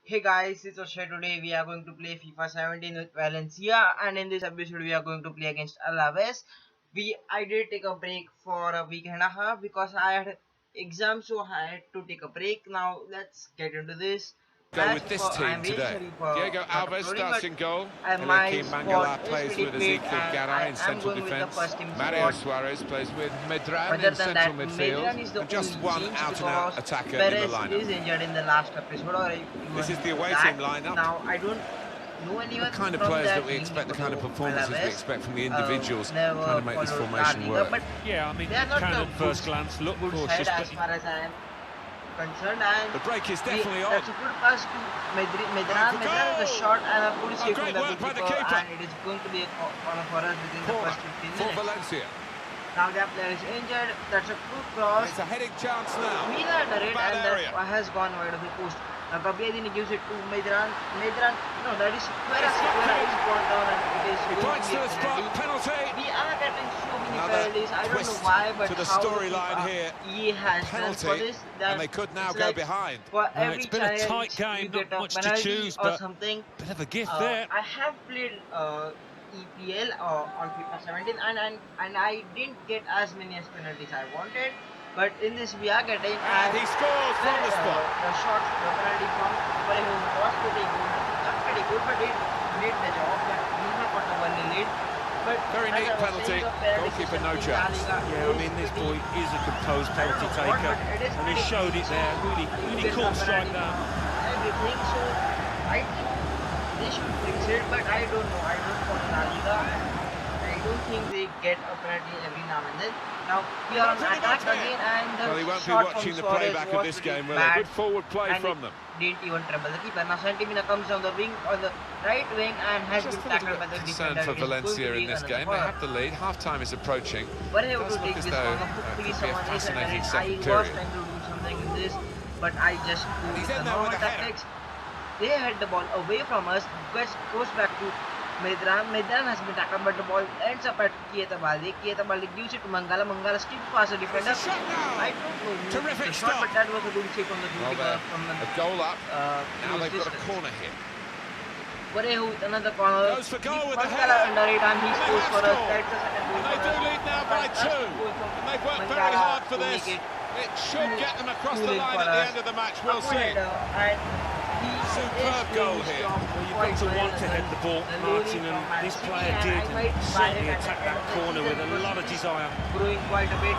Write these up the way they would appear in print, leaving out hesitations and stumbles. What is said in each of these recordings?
Hey guys, it's Osher. Today we are going to play FIFA 17 with Valencia, and in this episode we are going to play against Alaves. I did take a break for a week and a half because I had exams, so I had to take a break. Now let's get into this Go match. with this For team I'm really today. sorry for Diego not Alves uploading, starts but in goal. my Eliakim squad Mangala is plays pretty with fit, Ezekiel and Garay I in am central going with the defence. first team Mario squad. Suarez plays with Medran Other in than central that, midfield. Medran is the And just only one change out-and-out because attacker in the Perez lineup. is injured in the last episode, or he This was is the away that. team lineup. Now I don't know The anyone kind of from players their that we team expect, the because kind of performances we Alaves expect from the individuals trying never to make this followed La formation Liga, work. but Yeah, I mean, they are it not can a at first glance look good side cautious, but as far as I am concerned. And The break is definitely on. that's a good pass to Medran. Medran with a shot and a good save from Great the work by the goalkeeper, keeper. and it is going to be a corner for us within the Corner first 15 for minutes. Valencia. Now their player is injured. That's a good cross. It's a heading chance now. Mina under it, Bad and area. that has gone wide of the post. Now Gabriadini gives it to Medran. Medran, no, that is Sequeira. Sequeira is brought down, and it is He going to points be to a the spot. penalty. Penalty. We are getting so many Another penalties. I don't know twist why, but to the how storyline FIFA here. he has done for Penalty, this. and That they could now it's go like behind. for it's every been a tight challenge you game, not get a much to penalty choose, or but something. bit of a gift there. I have played EPL on FIFA 17, and I didn't get as many as penalties I wanted. But in this we are getting, And he scores from the spot. the shot, the penalty from Parejo was pretty good, not pretty good, but it did the job. But we have got a 1-0 lead. But Very as neat I was penalty. saying, the penalty Goalkeeper system no in La chance. Liga Yeah, I is mean, this pretty, boy is a composed I penalty don't know what, taker, but it is and he pretty showed it easy. there. Really, You really get cool a strike penalty there. from everything. So I think they should fix it, but I don't know. I don't follow La Liga. I don't think they get a penalty every now and then. Now we are on attack again, and the Well, he won't be shot watching from the Suarez playback of was this pretty game, will he? bad, Good forward play and from it them. didn't even trouble the keeper. Now Santimina comes down the wing on the right wing and has Just been a little tackled by bit the concerned defender. for It is going to Valencia be in this another game. They corner. have the lead. Half-time is approaching. Were able Does to look take as this though corner. Hopefully it could be a someone is under fascinating it. I second was period. trying to do something in this, but I just go And he's with in the there with normal a header. tactics. They had the ball away from us, which goes back to Medran. Medran has been tackled, but the ball ends up at Keita Balde. Keita Balde gives it to Mangala. Mangala skips past the defender. It's a shot now. I don't know who Terrific the shot, stop. but that was a good save from the Well, goalkeeper they're from the a goal up. Now close they've got a distance. corner here. Parejo with another corner. Goes for goal with the Mangala header. under it, and he And they scores have for us. scored. That's the second goal And they for do us. lead now by Fantastic 2. goal from And they've worked very Mangala hard for to this. make it It should get them across the 2-0 line for at the us. end of the match. We'll Upper see. header, and he Superb is goal doing his here. job Well, you've quite got to well. want to head the ball, The Martin, loading from and this Man player City, did, and I might and buy certainly it at attacked the end that of the corner season with a because lot of he is desire. growing quite a bit,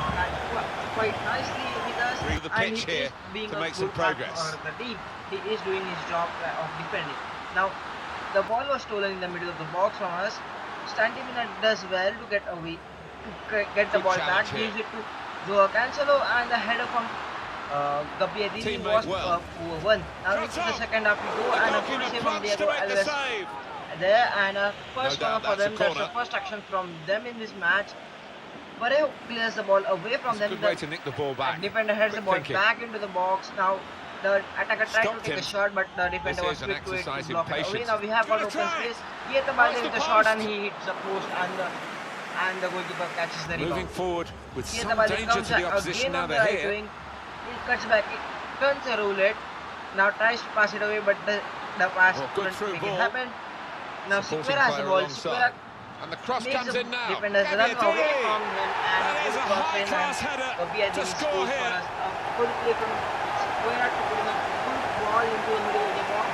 quite nicely with us, Through the and pitch he here is being to a make good some part progress. of the team. He is doing his job of defending. Now, the ball was stolen in the middle of the box from us. Stantimina does well to get away, to get the Good ball back, challenge here. gives it to Joao Cancelo, and the header from Gabiadini Teammate was well. poor one. Now into the second half we go, The and a good goalkeeper save from plunged to Diego make the Alves save. there, and a first No corner doubt for that's a them. That's the corner. first action from them in this match. Parejo clears the ball away from It's a them. good The way to nick the ball back. defender heads the Quick ball thinking. back into the box. Now the attacker tried to Stopped take him. a shot, but the This defender was is an quick to it to exercise in block it away. patience. Now we have got Gonna open try space. it. He hit the Oh, ball it's with the the shot, and post. he hits the post, and the goalkeeper catches the Moving rebound. forward with Here some the ball danger comes to the back opposition again now on the they're right here. wing. He cuts back, he turns a roulette. Now tries to pass it away, but the pass Oh, good couldn't through make ball. it happen. Now Supporting Sequeira has the player ball. alongside. Sequeira And the cross makes comes the in now. defenders run away from him, and That a is good a cross in, high-class and header Gabiadini to score scores for here. us. A good play from Sequeira to put in a good ball into the middle of the box.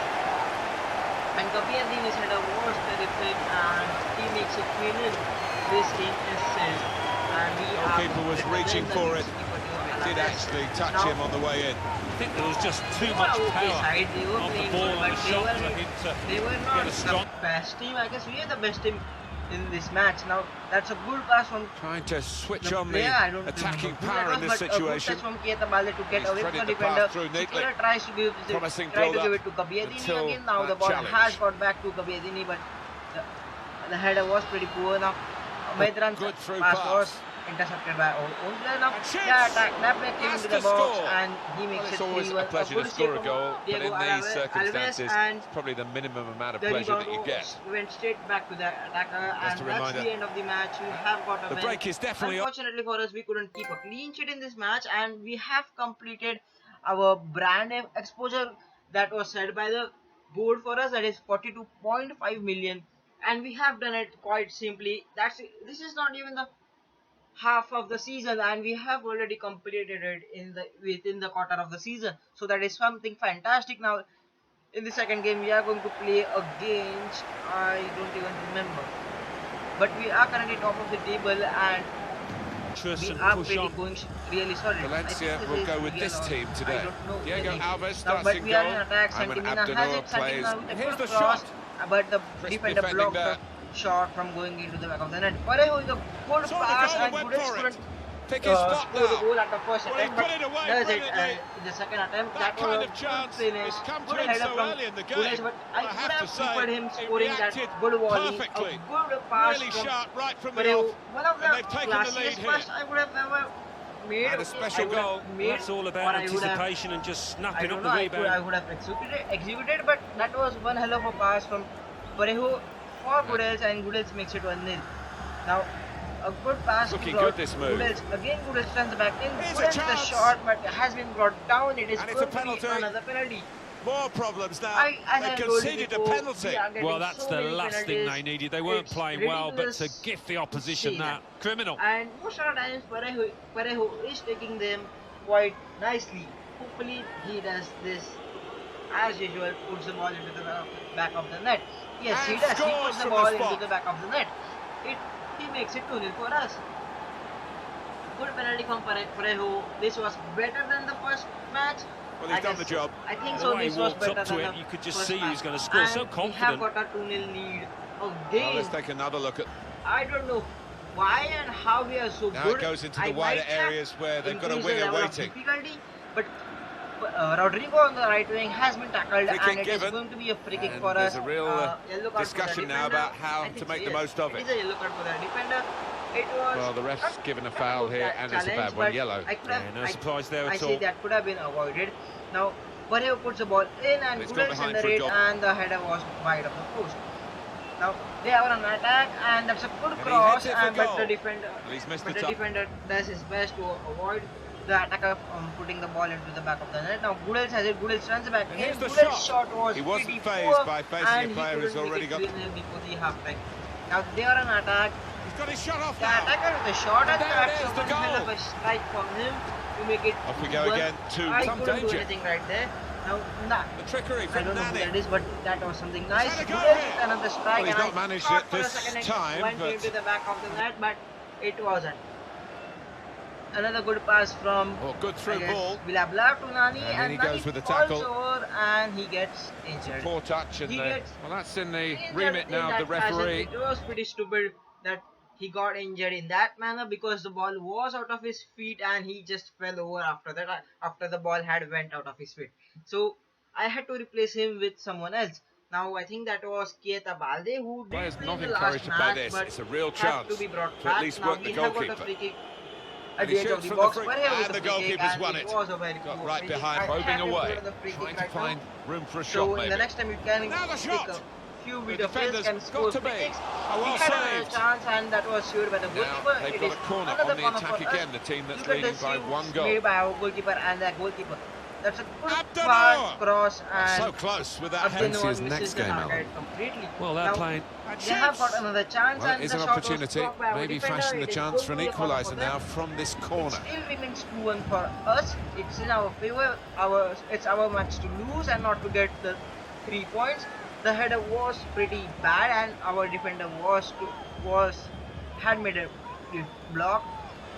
And Gabiadini's header was terrific, and he makes it 3-0. This game is sealed, and we Goalkeeper was reaching for it. Did Did actually touch him on the way in. I think there was just too much Okay power side, they were on the playing ball good, on but the shot for him they were to not get a strong. the best team. I guess we are the best team in this match. Now that's a good pass from Trying to switch the on player. I don't the attacking remember who power that in was, this but a good situation. touch from Keita Balde to get He's away from threaded the the path defender. through neatly. Sequeira tries to give Promising try to build-up give it to Gabiadini until again. Now the that ball challenge. has got back to Gabiadini, but the header was pretty poor. Now Medran's Good through pass pass. was intercepted by our own player. Now And shoots. the attack Napoli came Has into the to box, score. and he Well, makes it's it always 3-1. a pleasure good to save score a from goal, but Diego in these Alves, circumstances, and it's probably the minimum amount of the pleasure that rebound you get. went straight back to the attacker, Just and a that's reminder, the end of the match. We have got a the win. break is definitely on. Unfortunately for us, we couldn't keep a clean sheet in this match, and we have completed our brand name exposure that was set by the board for us, that is 42.5 million, and we have done it quite simply. This is not even the half of the season, and we have already completed it within the quarter of the season, so that is something fantastic. Now in the second game we are going to play against, I don't even remember, but we are currently top of the table and Trust we and are push pretty on. going really solid. Valencia I think will this go is with Miguel this or team I today. don't know the Diego name. Alves Now, starts but in we are in goal. attack. Ayman Santimina has Abdennour it. plays. Santimina with a Here's good the cross, shot. but the Crisp defender defending blocked the there. shot from going into the back of the net. Parejo with a good Saw the pass, goal and and went Gudels for it. couldn't Pick his spot score the now. goal at the first Well, he attempt, put but it away does it brilliantly. in the second attempt. That That was kind a of good chance finish, has come good to him header so from early in the Gudels, game. but But I I could have to have preferred say, him he scoring that reacted good volley, a perfectly. good pass Really from sharp right from the off. Parejo. One of And the they've taken the lead classiest here. pass I would have ever made. And a Okay, I special would have goal. Well, made, that's all or about I would have, anticipation and just I snapping don't up know, the rebound. I would have executed, but that was one hell of a pass from Parejo for Yeah. Gudels, and Gudels makes it 1-0. Now, a good pass It's to looking good, this move. Gudels. Again, Gudels turns back in. Here's a Gudels with a chance. shot, but has been brought down. It is And it's a going to be penalty. another penalty. More problems now. As They've I told you conceded a before, we penalty. are Well, getting that's so the many last thing penalties. they needed. They weren't It's playing well, but to ridiculous gift the to opposition say that. that, criminal. And most of the times, Parejo is taking them quite nicely. Hopefully, he does this as usual, puts the ball into the back of the net. Yes, he And does. He puts scores the from the ball into spot. the back of the net. It He makes it 2-0 for us. Good penalty from Parejo. This was better than the first match. Well, I he's done guess the job. I think The so. way he This was walked better up to than it, the you could just first see he match. was going to score. So And we have confident. got a 2-0 lead Well, again. let's take another look at. I don't know why and how we are so Now good. it goes into I the wider might have areas where they've got a increased the winger level waiting. of difficulty, but Rodrigo on the right wing has been tackled, Free and kick it is given. going to be a free kick And for there's us. a real Yellow card for the discussion now defender. about how I to think make so, the yes. most of It it. is a yellow card for the defender. It was Well, the ref's given a foul good here, and it's a challenge, bad one, but yellow. I could have, Yeah, no surprise there I at say all. that could have been avoided. Now, Parejo puts the ball in, and It's gone Gudels behind under for a it, goal. and the header was wide of the post. Now they are on attack, and that's a good And he cross, heads it for and goal. but He's missed the the top. defender does his best to avoid the attacker from putting the ball into the back of the net. Now Gudels has it. Gudels runs back And in. here's the Gudels' shot. shot was He wasn't pretty fazed poor, by facing and a he player who's couldn't already make got. it 3-0 before the half time. Now they are on attack. He's got his shot off The now. attacker with the shot, and And there that's it a is, the one hell of goal. a strike from him to make it Off we go 2-1. again to I some couldn't do danger. anything right there. Now, nah, The trickery I from don't know who Nani. that is, but that was something nice. had a go Gudels here. with another strike, Well, he's and not I managed thought it for a this second it time, went but- into the back of the net, but it wasn't. Another good pass from Oh, good through ball. Vilabla to Nani, And then and he Nani goes with the falls tackle. over and he gets injured. Poor touch, and He gets well, that's in the injured remit in now of the that fashion. referee. It was pretty stupid that he got injured in that manner, because the ball was out of his feet and he just fell over after that, after the ball had went out of his feet. So I had to replace him with someone else. Now I think that was Keita Balde, who did Players play not in the encouraged last to play match, this. but It's a real had chance to be brought to back. at least Now work we the have got a goalkeeper. free kick And at he the edge of shoots the from box. the free, Parejo with and the free kick, goalkeeper's and won it it. was a very Got poor right free kick. behind, I probing have him away, for the free trying kick to right now. find room for a So shot, in maybe. the next time you can Now the take shot. a few The video players defender's can got score to free be. kicks. Oh, We well had another saved. chance, and that was secured by the Now goalkeeper. they've It got is a corner another on the corner attack for again, us. the team that's Look at leading the by saves one goal. made by our goalkeeper and the goalkeeper. That's a good Abdennour! pass, cross, and So close with that head. Abdennour Valencia's misses next the game, target Alan. completely. Well, they're Now playing. And they have got shoots. another chance, Well, it and is the an shot was opportunity. blocked by our Maybe defender. fashion the It is chance going for to an be a corner equaliser for them. now from this It corner. still remains 2-1 for us. It's in our favor. It's our match to lose and not to get the 3 points. The header was pretty bad, and our defender had made a block.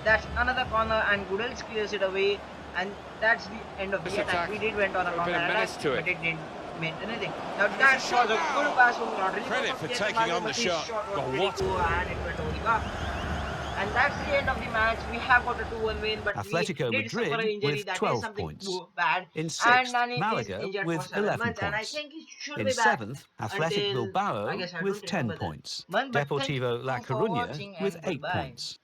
That's another corner, and Gudels clears it away, and that's the end of This the attack. attack, We did went on a a counter bit of attack, menace to it. but it didn't mean anything. Now that was shot a now. good pass from Rodrigo. Credit for Keita taking Balde, on the but his shot. was Oh, pretty what? poor, and it went over the bar. And that's the end of the match. We have got a 2-1 win, but Atletico we did suffer an Madrid injury. with That is 12 something points. bad. In And sixth, Nani is Malaga injured for with 7 11 months, and I points. think he should In be back seventh, Athletic until, I Bilbao guess I with don't 10 remember the points. month. But thank Deportivo La you for Coruña watching, with and 8 goodbye. points.